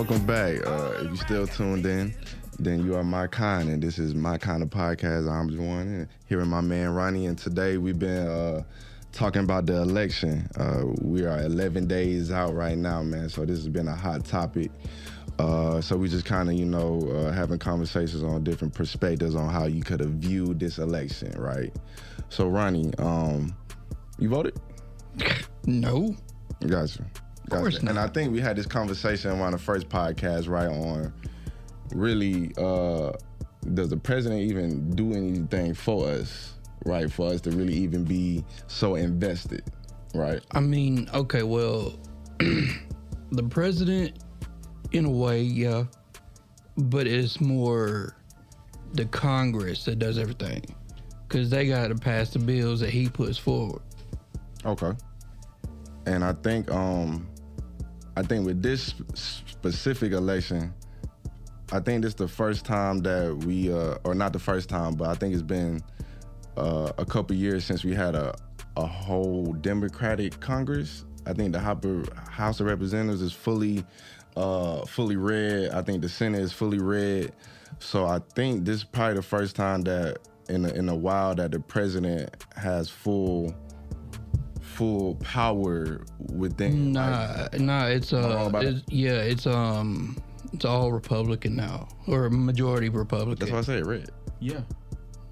welcome back. If you're still tuned in, then you are my kind, and this is my kind of podcast. I'm Juan, and here with my man Ronnie, and today we've been talking about the election. We are 11 days out right now, man, so this has been a hot topic. So we just kind of, having conversations on different perspectives on how you could have viewed this election, right? So Ronnie, you voted? No. Gotcha. Of course not. And I think we had this conversation on the first podcast, right, on really, does the president even do anything for us, right, for us to really even be so invested, right? I mean, okay, well, the president, in a way, yeah, but it's more the Congress that does everything, because they got to pass the bills that he puts forward. Okay. And I think with this specific election, I think this is the first time that we, or not the first time, but I think it's been a couple years since we had a whole Democratic Congress. I think the House of Representatives is fully red. I think the Senate is fully red. So I think this is probably the first time that in a while that the president has full power within. It's all Republican now, or majority Republican. That's why I said red. Yeah.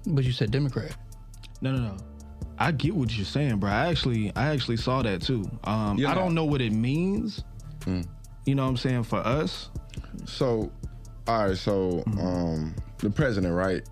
But you said Democrat. No. I get what you're saying, bro. I actually saw that too. I don't know what it means. You know what I'm saying, for us. So, all right. So, the president, right?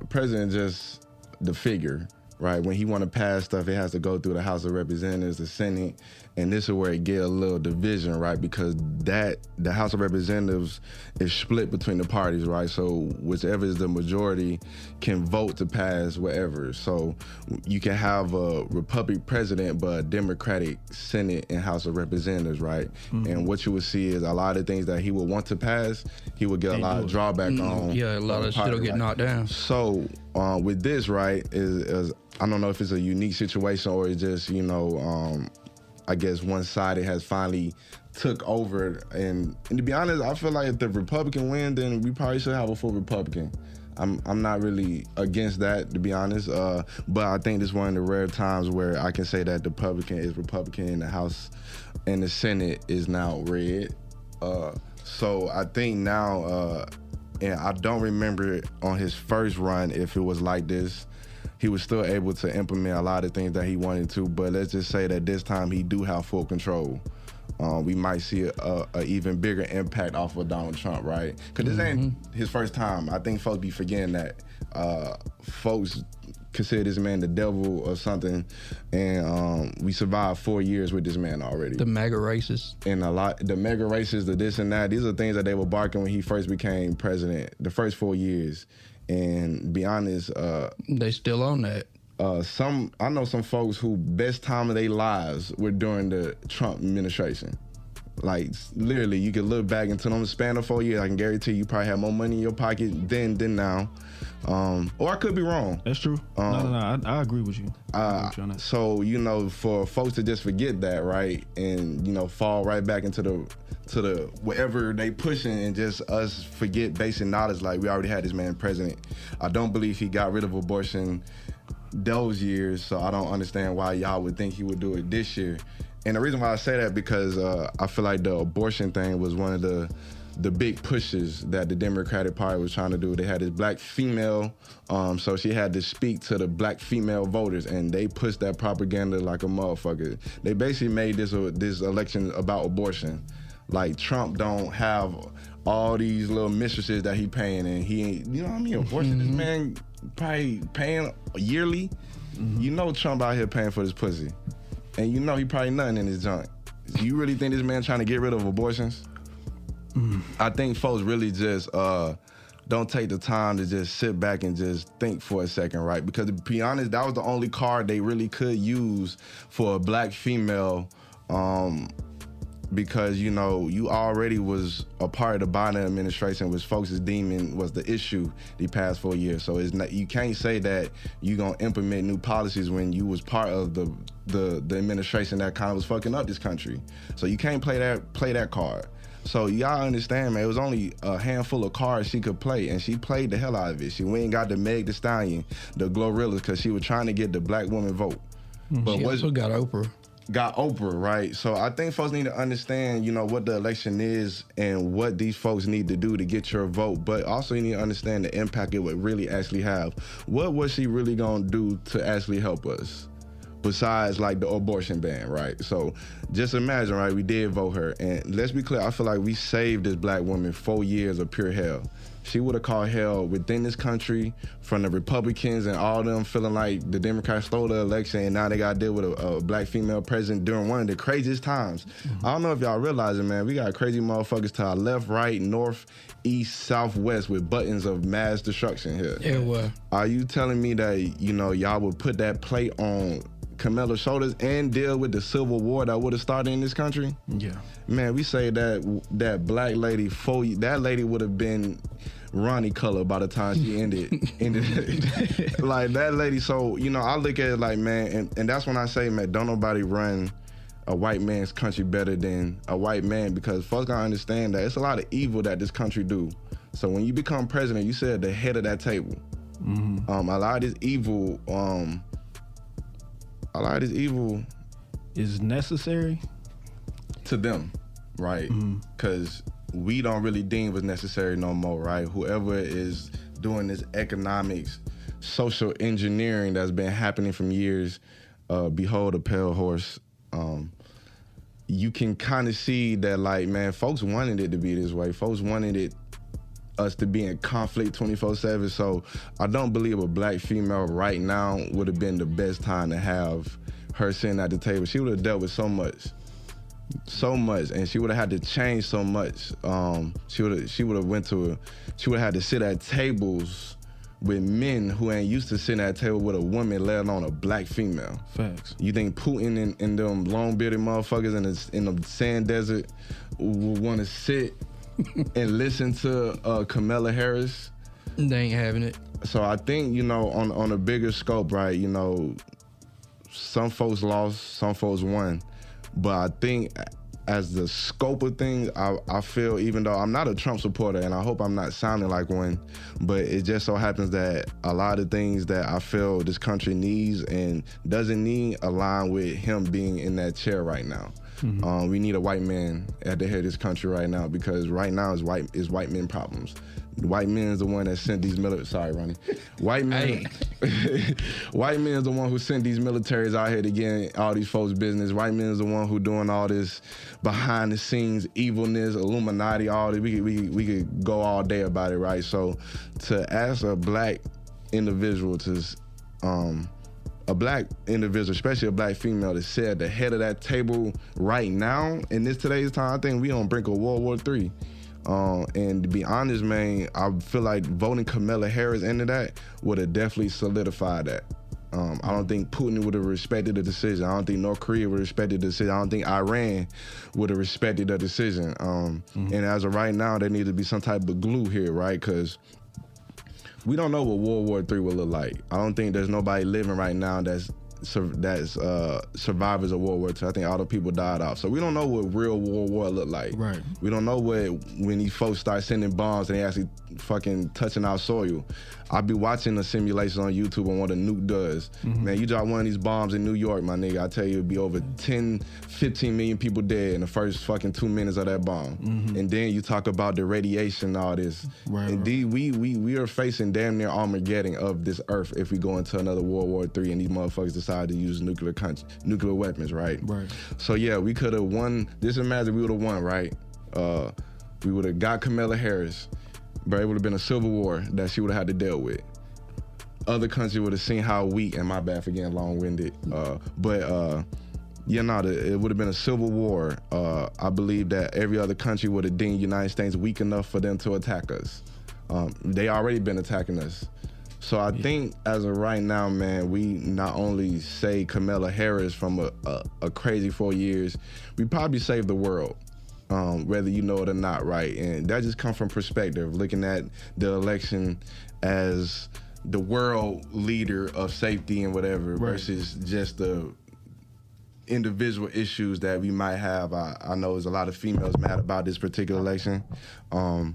President just the figure. Right, when he want to pass stuff, it has to go through the House of Representatives, the Senate, and this is where it get a little division, right? Because the House of Representatives is split between the parties, right? So whichever is the majority can vote to pass whatever. So you can have a Republican president, but a Democratic Senate and House of Representatives, right? And what you would see is a lot of things that he would want to pass, he would get a lot of drawback on. Yeah, a lot of shit will get knocked down. So with this, right, is I don't know if it's a unique situation or it's just, I guess one-sided has finally took over. And to be honest, I feel like if the Republican win, then we probably should have a full Republican. I'm not really against that, to be honest. But I think this is one of the rare times where I can say that the Republican is Republican in the House and the Senate is now red. So I think now, and I don't remember on his first run if it was like this. He was still able to implement a lot of things that he wanted to, but let's just say that this time he do have full control. We might see a even bigger impact off of Donald Trump, right? Because this ain't his first time. I think folks be forgetting that. Folks consider this man the devil or something, and we survived 4 years with this man already. The MAGA racists. And the mega racists, the this and that, these are things that they were barking when he first became president, the first 4 years. And to be honest, they still on that. I know some folks who best time of their lives were during the Trump administration. Like literally, you could look back into the span of 4 years. I can guarantee you probably have more money in your pocket then than now. Or I could be wrong. That's true. No, I agree with you. So for folks to just forget that, right, and fall right back into the whatever they pushing, and just us forget basic knowledge like we already had this man president. I don't believe he got rid of abortion those years, so I don't understand why y'all would think he would do it this year. And the reason why I say that because I feel like the abortion thing was one of the big pushes that the Democratic Party was trying to do. They had this black female, so she had to speak to the black female voters, and they pushed that propaganda like a motherfucker. They basically made this election about abortion. Like Trump don't have all these little mistresses that he paying, and he ain't, abortion. This man probably paying yearly. Trump out here paying for this pussy. And he probably nothing in his joint. You really think this man trying to get rid of abortions? I think folks really just don't take the time to just sit back and just think for a second, right? Because to be honest, that was the only card they really could use for a black female, because you already was a part of the Biden administration, which folks is deeming was the issue the past 4 years. So you can't say that you gonna implement new policies when you was part of the administration that kind of was fucking up this country. So you can't play that card. So y'all understand, man, it was only a handful of cards she could play, and she played the hell out of it. She went and got the Meg Thee Stallion, the Glorilla, because she was trying to get the black woman vote. But she also got Oprah. Got Oprah, right? So I think folks need to understand, what the election is and what these folks need to do to get your vote. But also you need to understand the impact it would really actually have. What was she really gonna do to actually help us? Besides like the abortion ban, right? So just imagine, right, we did vote her. And let's be clear, I feel like we saved this black woman 4 years of pure hell. She would have called hell within this country from the Republicans and all them feeling like the Democrats stole the election and now they got to deal with a black female president during one of the craziest times. I don't know if y'all realize it, man. We got crazy motherfuckers to our left, right, north, east, southwest with buttons of mass destruction here. Yeah, well. Are you telling me that, y'all would put that plate on Kamala's shoulders and deal with the civil war that would have started in this country? Yeah. Man, we say that black lady, that lady would have been Ronnie color by the time she ended. Like that lady, so, I look at it like, man, and that's when I say, man, don't nobody run a white man's country better than a white man, because folks gotta understand that it's a lot of evil that this country do. So when you become president, you sit at the head of that table. Mm-hmm. A lot of this evil, is necessary to them, right? Because we don't really deem what's necessary no more, right? Whoever is doing this economics, social engineering that's been happening from years, behold a pale horse. You can kind of see that, like, man, folks wanted it to be this way. Folks wanted us to be in conflict 24/7. So I don't believe a black female right now would have been the best time to have her sitting at the table. She would have dealt with so much, and she would have had to change so much. She would have had to sit at tables with men who ain't used to sitting at a table with a woman, let alone a black female. Facts. You think Putin and them long-bearded motherfuckers in the sand desert would want to sit and listen to Kamala Harris? They ain't having it. So I think, on a bigger scope, right, some folks lost, some folks won. But I think as the scope of things, I feel, even though I'm not a Trump supporter, and I hope I'm not sounding like one, but it just so happens that a lot of things that I feel this country needs and doesn't need align with him being in that chair right now. Mm-hmm. We need a white man at the head of this country right now, because right now is white men problems. White men is the one that sent these Sorry, Ronnie. White men. White men is the one who sent these militaries out here to get all these folks' business. White men is the one who doing all this behind the scenes evilness, Illuminati, all this. We could go all day about it, right? So to ask a black individual especially a black female, to sit at the head of that table right now in today's time, I think we on brink of World War III. And to be honest, man, I feel like voting Kamala Harris into that would have definitely solidified that. I don't think Putin would have respected the decision. I don't think North Korea would have respected the decision. I don't think Iran would have respected the decision. And as of right now, there needs to be some type of glue here, right? Because we don't know what World War III will look like. I don't think there's nobody living right now that's survivors of World War II. I think all the people died off. So we don't know what real World War look like. Right. We don't know when these folks start sending bombs and they actually fucking touching our soil. I'll be watching the simulations on YouTube on what a nuke does. Mm-hmm. Man, you drop one of these bombs in New York, my nigga, I tell you, it'd be over 10, 15 million people dead in the first fucking 2 minutes of that bomb. Mm-hmm. And then you talk about the radiation and all this. Right. Indeed, we are facing damn near Armageddon of this earth if we go into another World War III and these motherfuckers decide to use nuclear weapons, right? Right. So yeah, we could have won. Just imagine we would have won, right? We would have got Kamala Harris, but it would have been a civil war that she would have had to deal with. Other countries would have seen how weak, and my bad for getting long-winded, it would have been a civil war. I believe that every other country would have deemed the United States weak enough for them to attack us. They already been attacking us. So I think as of right now, man, we not only saved Kamala Harris from a crazy 4 years, we probably saved the world. Whether you know it or not, right? And that just comes from perspective, looking at the election as the world leader of safety and whatever, right, versus just the individual issues that we might have. I know there's a lot of females mad about this particular election, and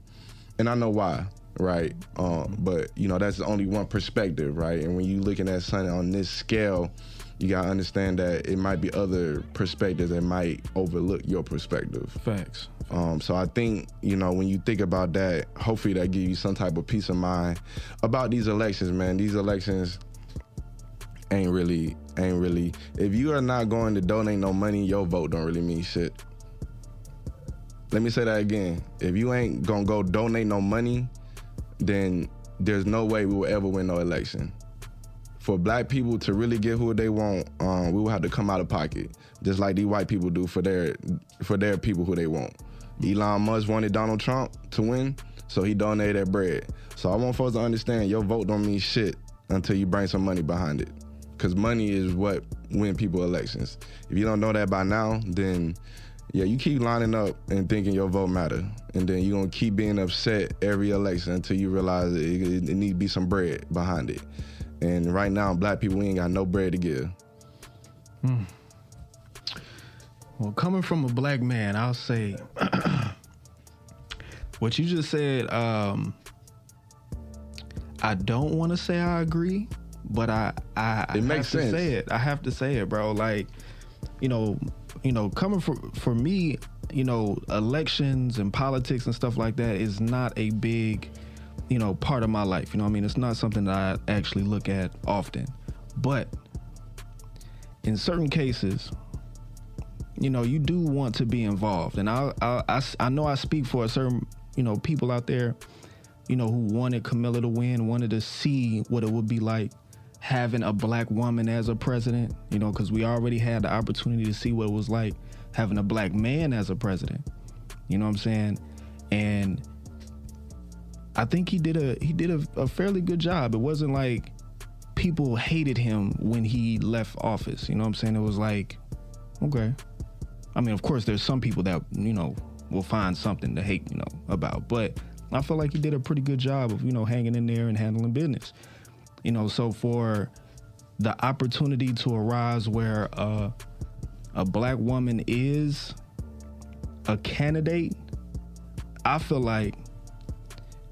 I know why, right? But that's only one perspective, right? And when you looking at something on this scale, you gotta understand that it might be other perspectives that might overlook your perspective. Facts. So I think, when you think about that, hopefully that gives you some type of peace of mind about these elections, man. These elections ain't really. If you are not going to donate no money, your vote don't really mean shit. Let me say that again. If you ain't gonna go donate no money, then there's no way we will ever win no election. For black people to really get who they want, we will have to come out of pocket, just like these white people do for their people who they want. Elon Musk wanted Donald Trump to win, so he donated that bread. So I want folks to understand your vote don't mean shit until you bring some money behind it. Because money is what win people elections. If you don't know that by now, then you keep lining up and thinking your vote matter. And then you're going to keep being upset every election until you realize it needs to be some bread behind it. And right now, black people, we ain't got no bread to give. Well, coming from a black man, I'll say what you just said, I don't want to say I agree, but I it makes sense. Say it. I have to say it, bro. Like, coming for me, elections and politics and stuff like that is not a big, part of my life. It's not something that I actually look at often. But in certain cases, you do want to be involved. And I know I speak for a certain, people out there, who wanted Camilla to win, wanted to see what it would be like having a black woman as a president, because we already had the opportunity to see what it was like having a black man as a president. You know what I'm saying? And I think he did a fairly good job. It wasn't like people hated him when he left office. You know what I'm saying? It was like, okay. I mean, of course, there's some people that, will find something to hate, about. But I feel like he did a pretty good job of, hanging in there and handling business. So for the opportunity to arise where a black woman is a candidate, I feel like,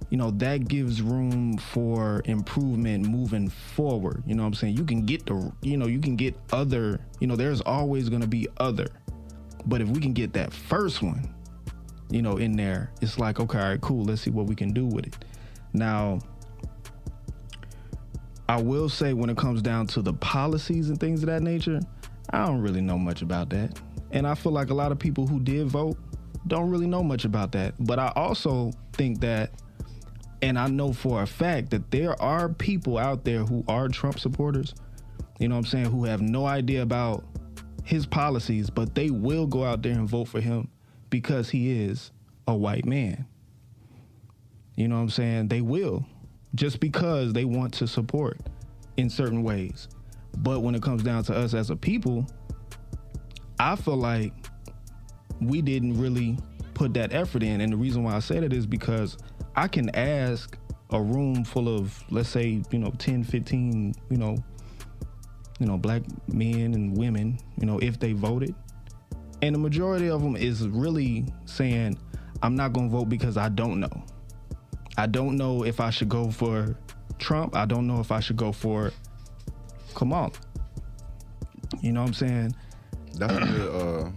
that gives room for improvement moving forward. You know what I'm saying? You can get other, there's always going to be other. But if we can get that first one, in there, it's like, okay, all right, cool. Let's see what we can do with it. Now, I will say when it comes down to the policies and things of that nature, I don't really know much about that. And I feel like a lot of people who did vote don't really know much about that. But I also think that, and I know for a fact that there are people out there who are Trump supporters, who have no idea about his policies, but they will go out there and vote for him because he is a white man. You know what I'm saying? They will, just because they want to support in certain ways. But when it comes down to us as a people, I feel like we didn't really put that effort in. And the reason why I say that is because I can ask a room full of, let's say, 10, 15, black men and women, if they voted. And the majority of them is really saying, I'm not going to vote because I don't know. I don't know if I should go for Trump. I don't know if I should go for Kamala. You know what I'm saying? That's a good,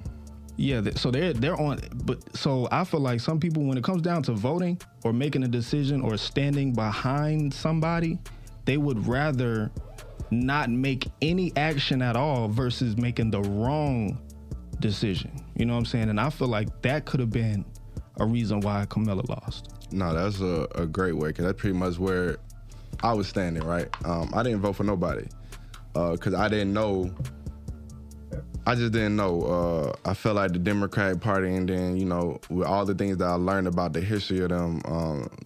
yeah, so they're on, but so I feel like some people, when it comes down to voting or making a decision or standing behind somebody, they would rather not make any action at all versus making the wrong decision. You know what I'm saying? And I feel like that could have been a reason why Camilla lost. No, that's a great way, because that's pretty much where I was standing, right? I didn't vote for nobody because I didn't know. I just didn't know. I felt like the Democratic Party, and then, with all the things that I learned about the history of them,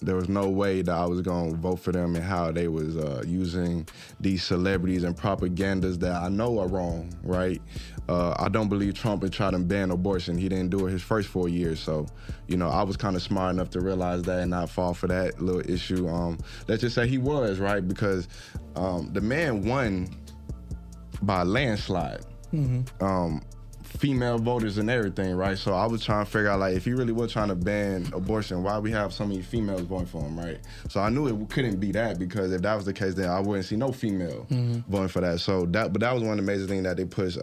there was no way that I was going to vote for them and how they was using these celebrities and propagandas that I know are wrong, right? I don't believe Trump had tried to ban abortion. He didn't do it his first 4 years. So, I was kind of smart enough to realize that and not fall for that little issue. Let's just say he was, right? Because the man won by a landslide. female voters and everything, right? So I was trying to figure out, like, if he really was trying to ban abortion, why we have so many females voting for him, right? So I knew it couldn't be that, because if that was the case, then I wouldn't see no female voting for that. So that was one of the major things that they pushed.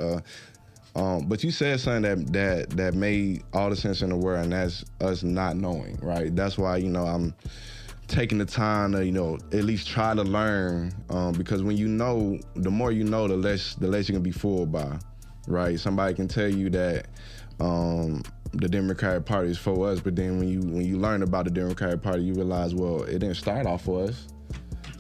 But you said something that made all the sense in the world, and that's us not knowing, right? That's why, I'm taking the time to, at least try to learn, because when you know, the more you know, the less you can be fooled by, right? Somebody can tell you that the Democratic Party is for us, but then when you learn about the Democratic Party, you realize, well, it didn't start off for us.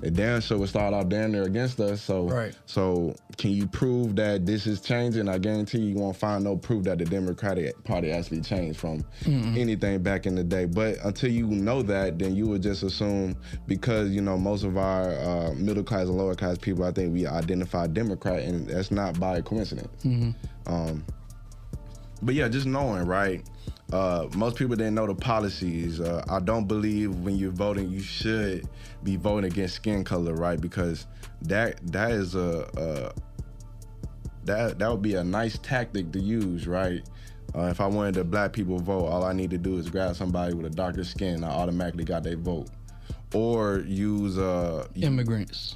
It damn sure would start off down there against us. So, right. So can you prove that this is changing? I guarantee you won't find no proof that the Democratic Party actually changed from anything back in the day. But until you know that, then you would just assume, because, most of our middle class and lower class people, I think we identify Democrat, and that's not by coincidence. But yeah, just knowing, right? Most people didn't know the policies. I don't believe when you're voting, you should be voting against skin color, right? Because that is that would be a nice tactic to use, right? If I wanted the black people vote, all I need to do is grab somebody with a darker skin, I automatically got their vote. Or use immigrants,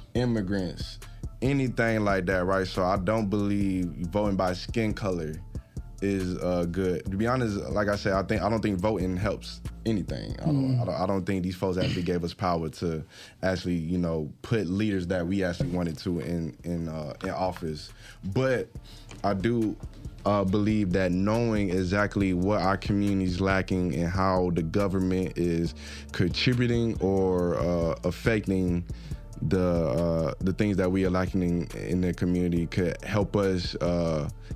anything like that, right? So I don't believe voting by skin color is good. To be honest, like I said, I don't think voting helps anything. I don't think these folks actually gave us power to actually, put leaders that we actually wanted to in office. But I do believe that knowing exactly what our community is lacking and how the government is contributing or affecting the things that we are lacking in the community could help us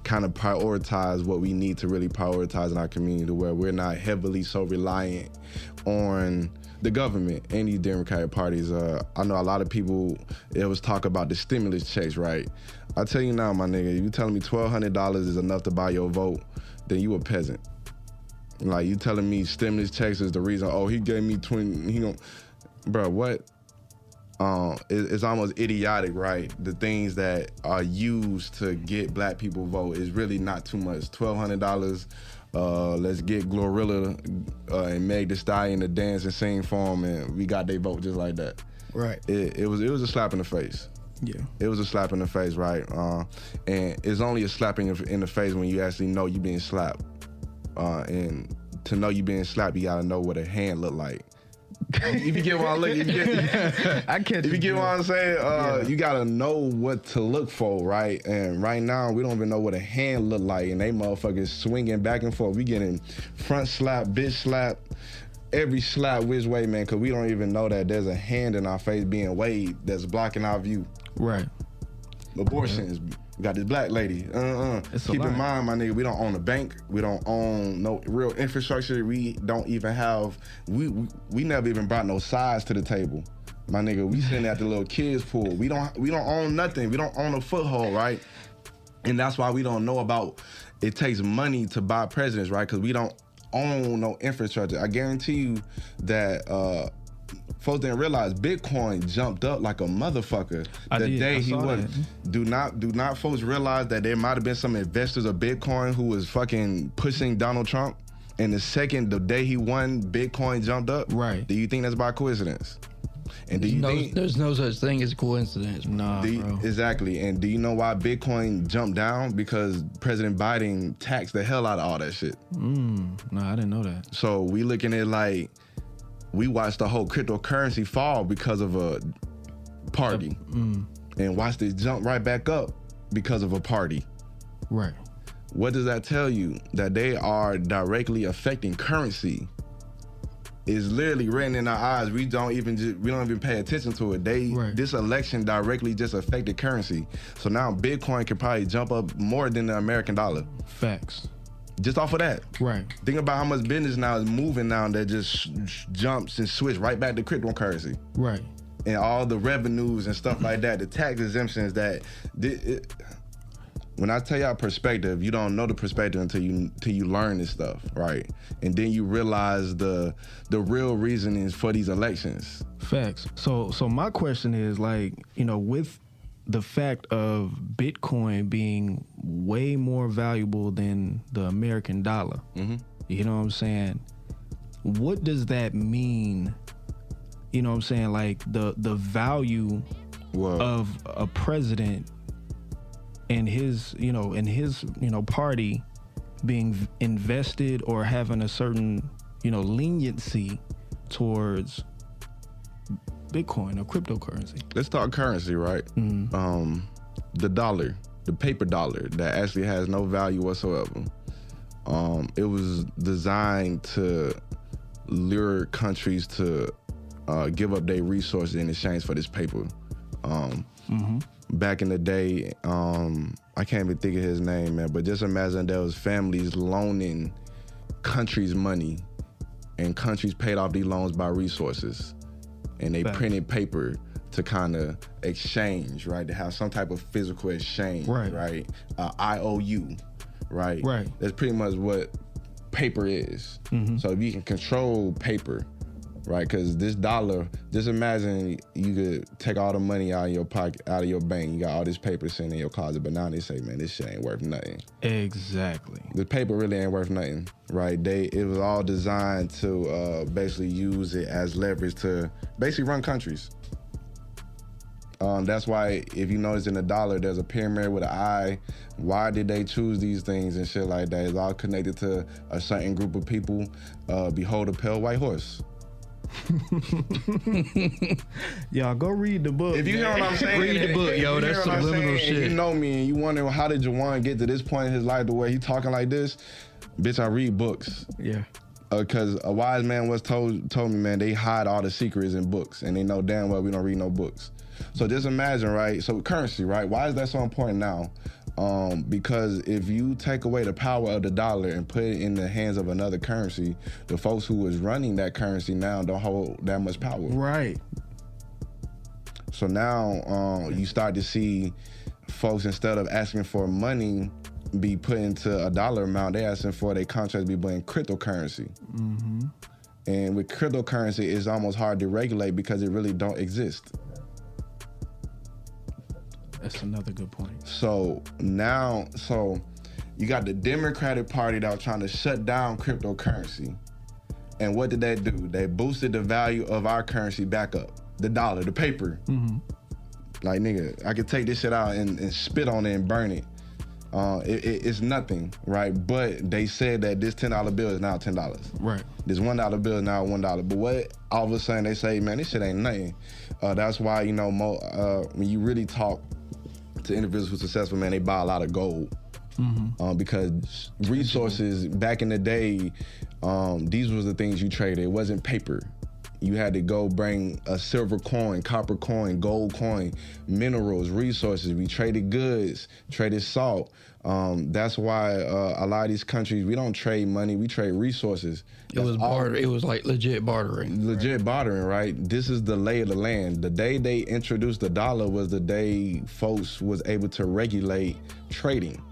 kind of prioritize what we need to really prioritize in our community, to where we're not heavily so reliant on the government and these Democratic parties. I know a lot of people, it was talk about the stimulus checks, right? I tell you now, my nigga, you telling me $1,200 is enough to buy your vote, then you a peasant. Like, you telling me stimulus checks is the reason, he gave me 20, bro, what? It's almost idiotic, right? The things that are used to get black people vote is really not too much. $1,200. Let's get Glorilla and Meg Thee Stallion to dance and sing for them, and we got their vote just like that. Right. It was a slap in the face. Yeah. It was a slap in the face, right? And it's only a slapping in the face when you actually know you're being slapped. And to know you're being slapped, you gotta know what a hand look like. If you get what I'm looking, if you get what I'm saying, you gotta know what to look for, right? And right now, we don't even know what a hand look like, and they motherfuckers swinging back and forth. We getting front slap, bitch slap, every slap which way, man, because we don't even know that there's a hand in our face being waved that's blocking our view. Right. Abortions. We got this black lady. Keep in mind, my nigga, we don't own a bank. We don't own no real infrastructure. We don't even have, we never even brought no size to the table. My nigga, we sitting at the little kids pool. We don't own nothing. We don't own a foothold, right? And that's why we don't know about, it takes money to buy presidents, right? Because we don't own no infrastructure. I guarantee you that folks didn't realize Bitcoin jumped up like a motherfucker the day he won. Do not folks realize that there might have been some investors of Bitcoin who was fucking pushing Donald Trump, and the day he won, Bitcoin jumped up? Right. Do you think that's by coincidence? And do you think there's no such thing as coincidence? Nah, bro. Exactly. And do you know why Bitcoin jumped down? Because President Biden taxed the hell out of all that shit. No, I didn't know that. So we looking at like, we watched the whole cryptocurrency fall because of a party, and watched it jump right back up because of a party. Right. What does that tell you? That they are directly affecting currency. It's literally written in our eyes. We don't even pay attention to it. This election directly just affected currency. So now Bitcoin can probably jump up more than the American dollar. Facts. Just off of that. Right. Think about how much business now is moving now that just jumps and switch right back to cryptocurrency. Right. And all the revenues and stuff like that, the tax exemptions that... When I tell y'all perspective, you don't know the perspective until you learn this stuff, right? And then you realize the real reasonings for these elections. Facts. So my question is, like, with the fact of Bitcoin being way more valuable than the American dollar. Mm-hmm. You know what I'm saying? What does that mean? You know what I'm saying? Like the value of a president and his party being invested or having a certain, leniency towards Bitcoin or cryptocurrency. Let's talk currency, right? Mm-hmm. The dollar, the paper dollar that actually has no value whatsoever. It was designed to lure countries to give up their resources in exchange for this paper. Back in the day, I can't even think of his name, man, but just imagine there was families loaning countries money, and countries paid off these loans by resources, and they printed paper to kind of exchange, right? To have some type of physical exchange, right? IOU, right? Right. That's pretty much what paper is. Mm-hmm. So if you can control paper, right? Because this dollar, just imagine you could take all the money out of your pocket, out of your bank. You got all this paper sitting in your closet, but now they say, man, this shit ain't worth nothing. Exactly. The paper really ain't worth nothing, right? It was all designed to basically use it as leverage to basically run countries. That's why if you notice in the dollar, there's a pyramid with an eye. Why did they choose these things and shit like that? It's all connected to a certain group of people. Behold a pale white horse. Y'all go read the book. If you hear what I'm saying, read the book, yo. That's subliminal shit. You know me, and you wonder how did Jawan get to this point in his life the way he talking like this? Bitch, I read books. Yeah. Because a wise man was told me, man, they hide all the secrets in books, and they know damn well we don't read no books. So just imagine, right? So currency, right? Why is that so important now? Because if you take away the power of the dollar and put it in the hands of another currency, the folks who was running that currency now don't hold that much power. Right. So now you start to see folks, instead of asking for money be put into a dollar amount, they asking for their contracts be put in cryptocurrency. Mm-hmm. And with cryptocurrency, it's almost hard to regulate because it really don't exist. That's another good point. So now, you got the Democratic Party that was trying to shut down cryptocurrency. And what did they do? They boosted the value of our currency back up. The dollar, the paper. Mm-hmm. Like, nigga, I could take this shit out and spit on it and burn it. It's nothing, right? But they said that this $10 bill is now $10. Right. This $1 bill is now $1. But what all of a sudden they say, man, this shit ain't nothing. That's why, when you really talk to individuals who are successful, man, they buy a lot of gold. Mm-hmm. Because resources back in the day, these was the things you traded. It wasn't paper. You had to go bring a silver coin, copper coin, gold coin, minerals, resources. We traded goods, traded salt. That's why a lot of these countries, we don't trade money, we trade resources. It was barter. It was like legit bartering. Legit bartering, right? This is the lay of the land. The day they introduced the dollar was the day folks was able to regulate trading.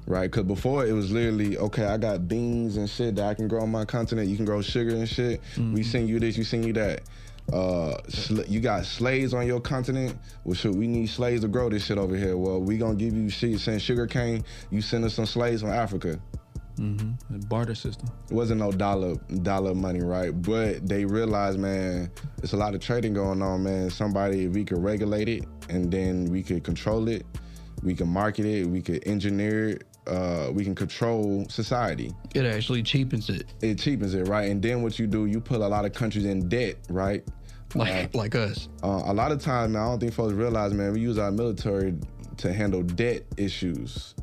Right, because before it was literally, okay, I got beans and shit that I can grow on my continent. You can grow sugar and shit. Mm-hmm. We send you this, you send you that. You got slaves on your continent. Well, shit, we need slaves to grow this shit over here. Well, we gonna give you shit, send sugar cane. You send us some slaves from Africa. Mm-hmm. The barter system. It wasn't no dollar money, right? But they realized, man, there's a lot of trading going on, man. If we could regulate it, and then we could control it, we can market it, we could engineer it. We can control society. It actually cheapens it. It cheapens it, right? And then what you do, you put a lot of countries in debt, right? Like us. A lot of times, man, I don't think folks realize, man, we use our military to handle debt issues.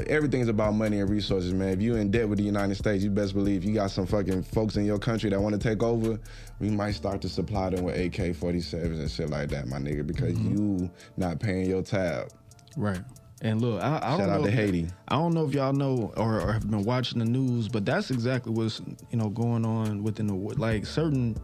Everything's about money and resources, man. If you in debt with the United States, you best believe you got some fucking folks in your country that want to take over. We might start to supply them with AK-47s and shit like that, my nigga, because you not paying your tab. Right. And look, I don't know. Shout out to Haiti. I don't know if y'all know or have been watching the news, but that's exactly what's going on within the like certain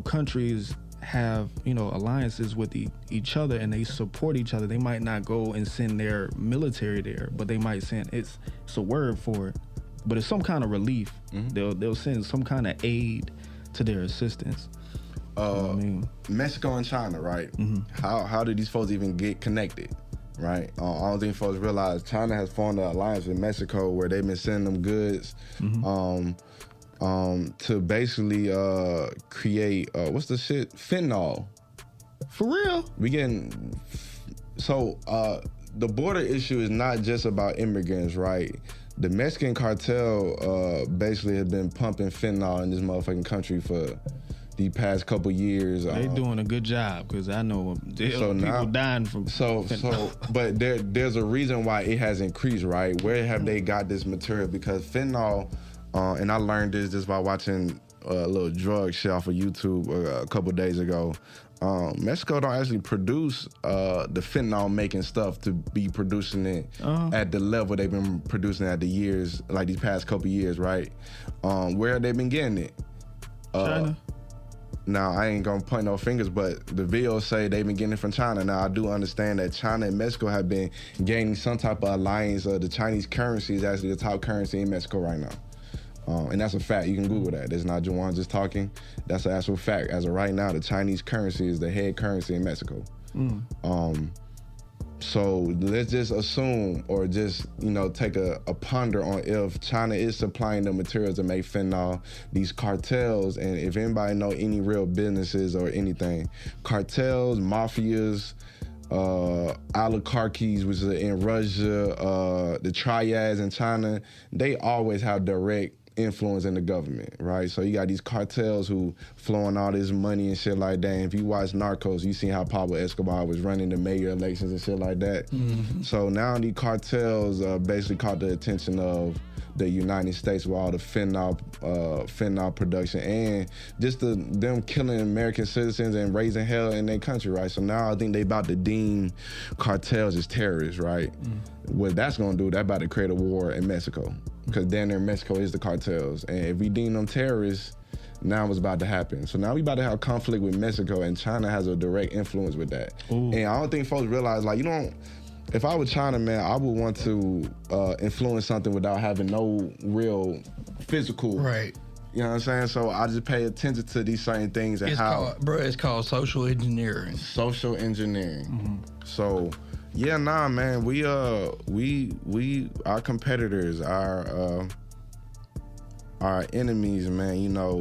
countries have alliances with each other and they support each other. They might not go and send their military there, but they might send it's a word for it, but it's some kind of relief. Mm-hmm. They'll send some kind of aid to their assistance. Mexico and China, right? How did these folks even get connected, right? I don't think folks realize China has formed an alliance with Mexico where they've been sending them goods to basically create what's the shit? Fentanyl. For real? We getting so the border issue is not just about immigrants, right? The Mexican cartel basically has been pumping fentanyl in this motherfucking country for the past couple years. They doing a good job because I know people dying from fentanyl. But there's a reason why it has increased, right? Where have they got this material? Because fentanyl, and I learned this just by watching a little drug shit off of YouTube a couple days ago. Mexico don't actually produce the fentanyl making stuff to be producing it at the level they've been producing at the years, like these past couple years, right? Where have they been getting it? China. Now, I ain't gonna point no fingers, but the videos say they've been getting it from China. Now, I do understand that China and Mexico have been gaining some type of alliance. The Chinese currency is actually the top currency in Mexico right now. And that's a fact. You can Google that. That's not Juwan just talking. That's an actual fact. As of right now, the Chinese currency is the head currency in Mexico. So let's just assume or just, take a ponder on if China is supplying the materials to make fentanyl, these cartels, and if anybody know any real businesses or anything, cartels, mafias, oligarchies, which is in Russia, the triads in China, they always have direct influence in the government, right? So you got these cartels who flowing all this money and shit like that. And if you watch Narcos, you seen how Pablo Escobar was running the mayor elections and shit like that. So now these cartels basically caught the attention of the United States with all the fentanyl production and just them killing American citizens and raising hell in their country, right? So now I think they about to deem cartels as terrorists, right? What that's gonna do, that about to create a war in Mexico. Because down there in Mexico is the cartels. And if we deem them terrorists, now what's about to happen. So now we about to have conflict with Mexico, and China has a direct influence with that. And I don't think folks realize, if I was China, man, I would want to influence something without having no real physical. Right. You know what I'm saying? So I just pay attention to these certain things and it's called social engineering. Social engineering. So, yeah, man, we our competitors, our enemies, man. Our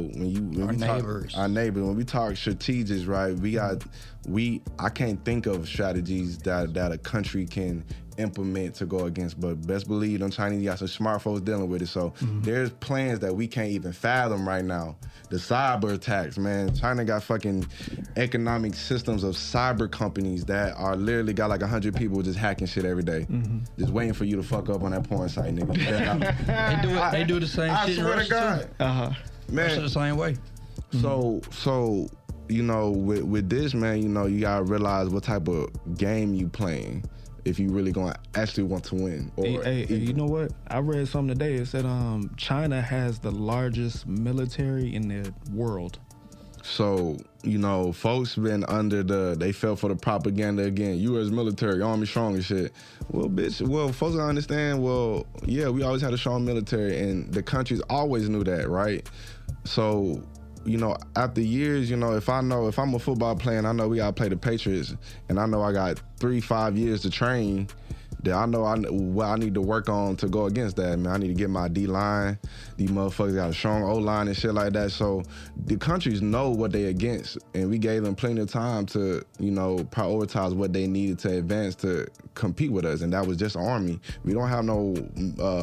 neighbors. When we talk strategies, right? I can't think of strategies that a country can implement to go against, but best believe them Chinese got some smart folks dealing with it. So there's plans that we can't even fathom right now. The cyber attacks, man. China got fucking economic systems of cyber companies that are literally got like 100 people just hacking shit every day, just waiting for you to fuck up on that porn site, nigga. They do the same shit in Russia too. Man, Russia the same way. So with this, man, you gotta realize what type of game you playing if you really gonna actually want to win. Hey, you know what? I read something today. It said China has the largest military in the world. So, folks been they fell for the propaganda again. U.S. military, army strong and shit. Well, folks don't understand, yeah, we always had a strong military, and the countries always knew that, right? So, after years, if I'm a football player and I know we gotta play the Patriots, and I know I got 3-5 years to train, then I know what I need to work on to go against that, man. I need to get my D-line. These motherfuckers got a strong O-line and shit like that. So the countries know what they against, and we gave them plenty of time to, prioritize what they needed to advance to compete with us, and that was just Army. We don't have no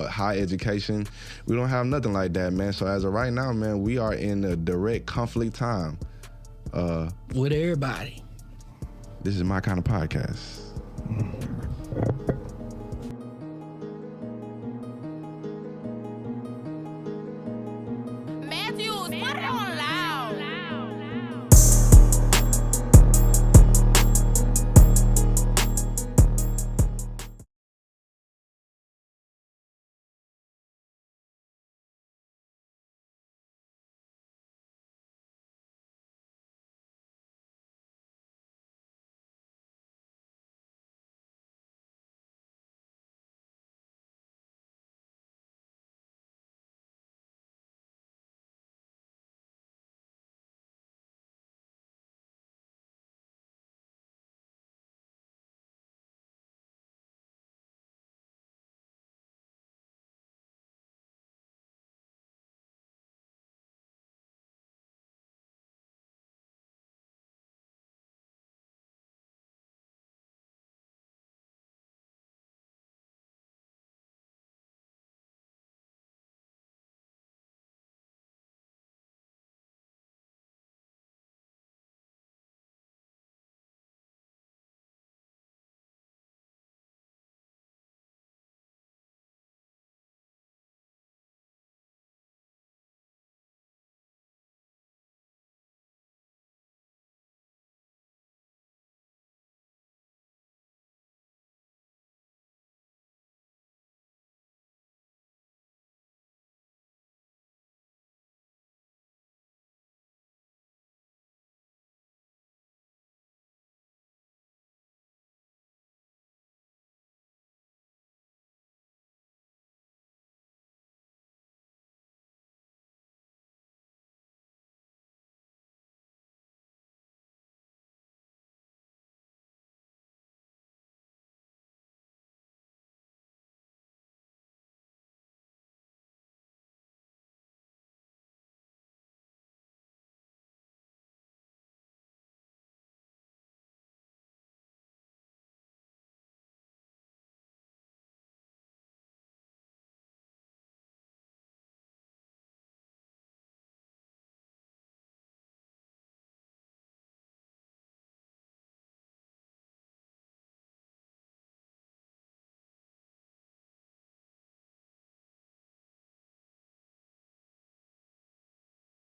high education. We don't have nothing like that, man. So as of right now, man, we are in a direct conflict time. With everybody. This is my kind of podcast.